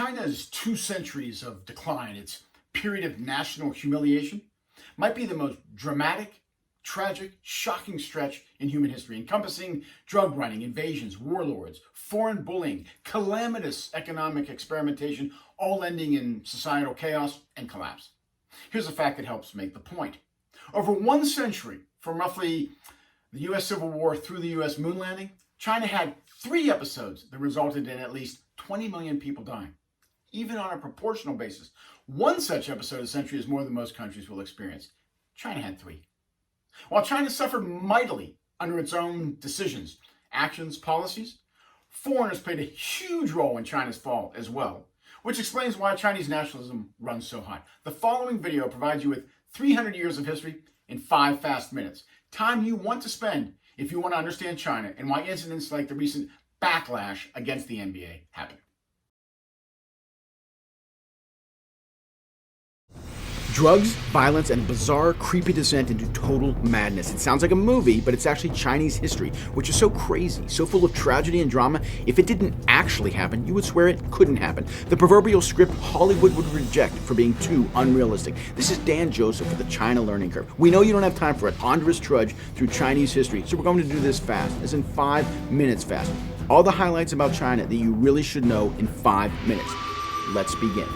China's 2 centuries of decline, its period of national humiliation, might be the most dramatic, tragic, shocking stretch in human history, encompassing drug running, invasions, warlords, foreign bullying, calamitous economic experimentation, all ending in societal chaos and collapse. Here's a fact that helps make the point. Over 1 century, from roughly the US Civil War through the US moon landing, China had 3 episodes that resulted in at least 20 million people dying. Even on a proportional basis, 1 such episode a century is more than most countries will experience. China had 3. While China suffered mightily under its own decisions, actions, policies, foreigners played a huge role in China's fall as well, which explains why Chinese nationalism runs so high. The following video provides you with 300 years of history in 5 fast minutes. Time you want to spend if you want to understand China and why incidents like the recent backlash against the NBA happened. Drugs, violence, and a bizarre, creepy descent into total madness. It sounds like a movie, but it's actually Chinese history, which is so crazy, so full of tragedy and drama. If it didn't actually happen, you would swear it couldn't happen. The proverbial script Hollywood would reject for being too unrealistic. This is Dan Joseph for the China Learning Curve. We know you don't have time for a ponderous trudge through Chinese history, so we're going to do this fast, as in 5 minutes fast. All the highlights about China that you really should know in 5 minutes. Let's begin.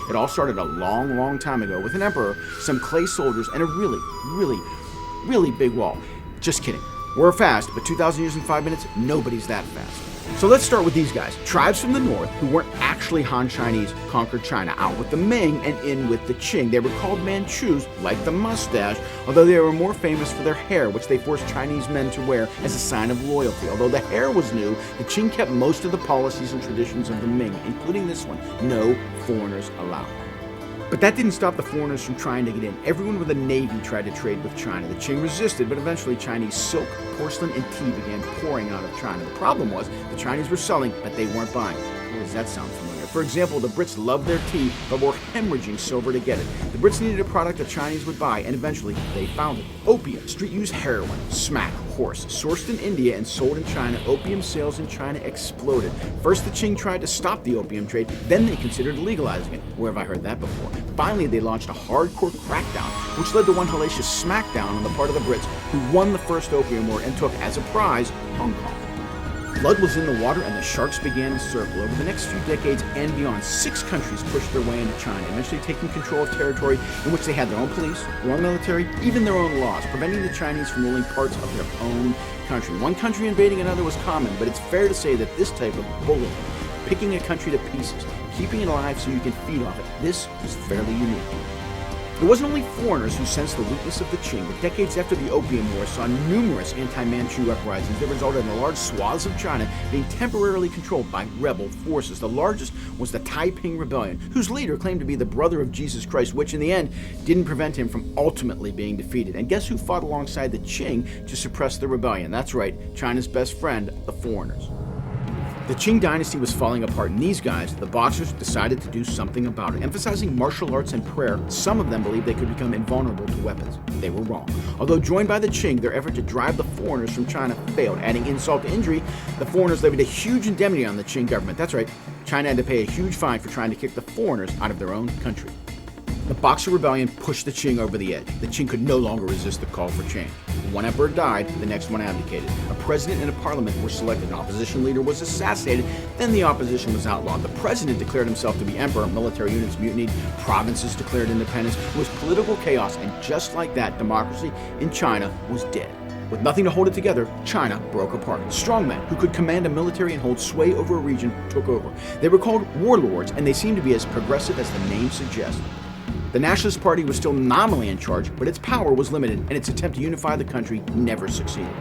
It all started a long time ago with an emperor, some clay soldiers, and a really big wall. Just kidding. We're fast, but 2,000 years in 5 minutes, nobody's that fast. So let's start with these guys. Tribes from the north who weren't actually Han Chinese conquered China, out with the Ming and in with the Qing. They were called Manchus, like the mustache, although they were more famous for their hair, which they forced Chinese men to wear as a sign of loyalty. Although the hair was new, the Qing kept most of the policies and traditions of the Ming, including this one: no foreigners allowed. But that didn't stop the foreigners from trying to get in. Everyone with a navy tried to trade with China. The Qing resisted, but eventually Chinese silk, porcelain, and tea began pouring out of China. The problem was the Chinese were selling, but they weren't buying. Boy, does that sound familiar? For example, the Brits loved their tea, but were hemorrhaging silver to get it. The Brits needed a product the Chinese would buy, and eventually they found it. Opium, street-used heroin, smack, horse. Sourced in India and sold in China, opium sales in China exploded. First, the Qing tried to stop the opium trade, then they considered legalizing it. Where have I heard that before? Finally, they launched a hardcore crackdown, which led to one hellacious smackdown on the part of the Brits, who won the first opium war and took as a prize Hong Kong. Blood was in the water and the sharks began to circle. Over the next few decades and beyond, 6 countries pushed their way into China, eventually taking control of territory in which they had their own police, their own military, even their own laws, preventing the Chinese from ruling parts of their own country. One country invading another was common, but it's fair to say that this type of bullying, picking a country to pieces, keeping it alive so you can feed off it, this was fairly unique. It wasn't only foreigners who sensed the weakness of the Qing, but decades after the Opium War saw numerous anti-Manchu uprisings that resulted in large swaths of China being temporarily controlled by rebel forces. The largest was the Taiping Rebellion, whose leader claimed to be the brother of Jesus Christ, which in the end didn't prevent him from ultimately being defeated. And guess who fought alongside the Qing to suppress the rebellion? That's right, China's best friend, the foreigners. The Qing dynasty was falling apart, and these guys, the boxers, decided to do something about it. Emphasizing martial arts and prayer, some of them believed they could become invulnerable to weapons. They were wrong. Although joined by the Qing, their effort to drive the foreigners from China failed. Adding insult to injury, the foreigners levied a huge indemnity on the Qing government. That's right, China had to pay a huge fine for trying to kick the foreigners out of their own country. The Boxer Rebellion pushed the Qing over the edge. The Qing could no longer resist the call for change. One emperor died, the next one abdicated. A president and a parliament were selected. An opposition leader was assassinated, then the opposition was outlawed. The president declared himself to be emperor, military units mutinied, provinces declared independence. It was political chaos, and just like that, democracy in China was dead. With nothing to hold it together, China broke apart. Strongmen who could command a military and hold sway over a region took over. They were called warlords, and they seemed to be as progressive as the name suggests. The Nationalist Party was still nominally in charge, but its power was limited, and its attempt to unify the country never succeeded.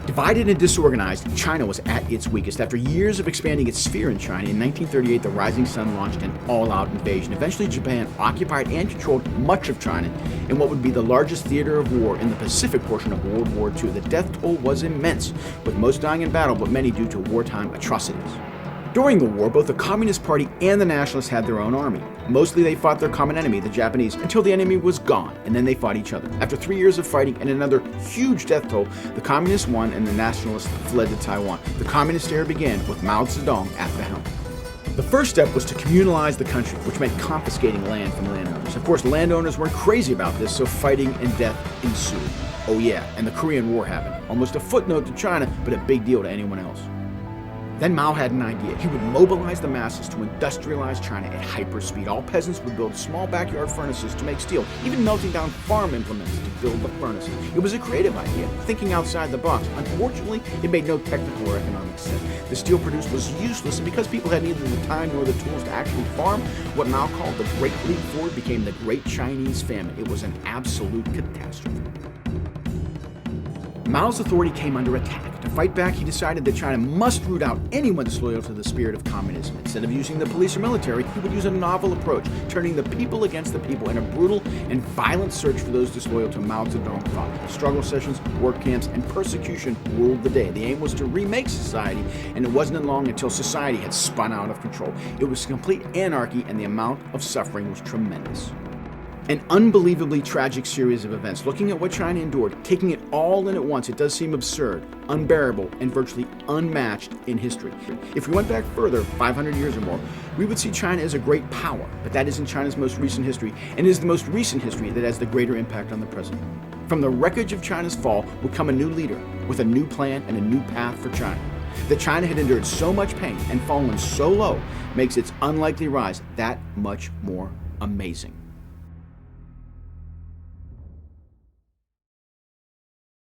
Divided and disorganized, China was at its weakest. After years of expanding its sphere in China, in 1938 the Rising Sun launched an all-out invasion. Eventually Japan occupied and controlled much of China in what would be the largest theater of war in the Pacific portion of World War II. The death toll was immense, with most dying in battle, but many due to wartime atrocities. During the war, both the Communist Party and the Nationalists had their own army. Mostly they fought their common enemy, the Japanese, until the enemy was gone, and then they fought each other. After 3 years of fighting and another huge death toll, the Communists won and the Nationalists fled to Taiwan. The Communist era began with Mao Zedong at the helm. The first step was to communalize the country, which meant confiscating land from landowners. Of course, landowners weren't crazy about this, so fighting and death ensued. Oh yeah, and the Korean War happened. Almost a footnote to China, but a big deal to anyone else. Then Mao had an idea. He would mobilize the masses to industrialize China at hyperspeed. All peasants would build small backyard furnaces to make steel, even melting down farm implements to build the furnaces. It was a creative idea, thinking outside the box. Unfortunately, it made no technical or economic sense. The steel produced was useless, and because people had neither the time nor the tools to actually farm, what Mao called the Great Leap Forward became the Great Chinese Famine. It was an absolute catastrophe. Mao's authority came under attack. To fight back, he decided that China must root out anyone disloyal to the spirit of communism. Instead of using the police or military, he would use a novel approach, turning the people against the people in a brutal and violent search for those disloyal to Mao Zedong's thought. Struggle sessions, work camps, and persecution ruled the day. The aim was to remake society, and it wasn't long until society had spun out of control. It was complete anarchy, and the amount of suffering was tremendous. An unbelievably tragic series of events. Looking at what China endured, taking it all in at once, it does seem absurd, unbearable, and virtually unmatched in history. If we went back further, 500 years or more, we would see China as a great power, but that isn't China's most recent history, and it is the most recent history that has the greater impact on the present. From the wreckage of China's fall would come a new leader, with a new plan and a new path for China. That China had endured so much pain and fallen so low makes its unlikely rise that much more amazing.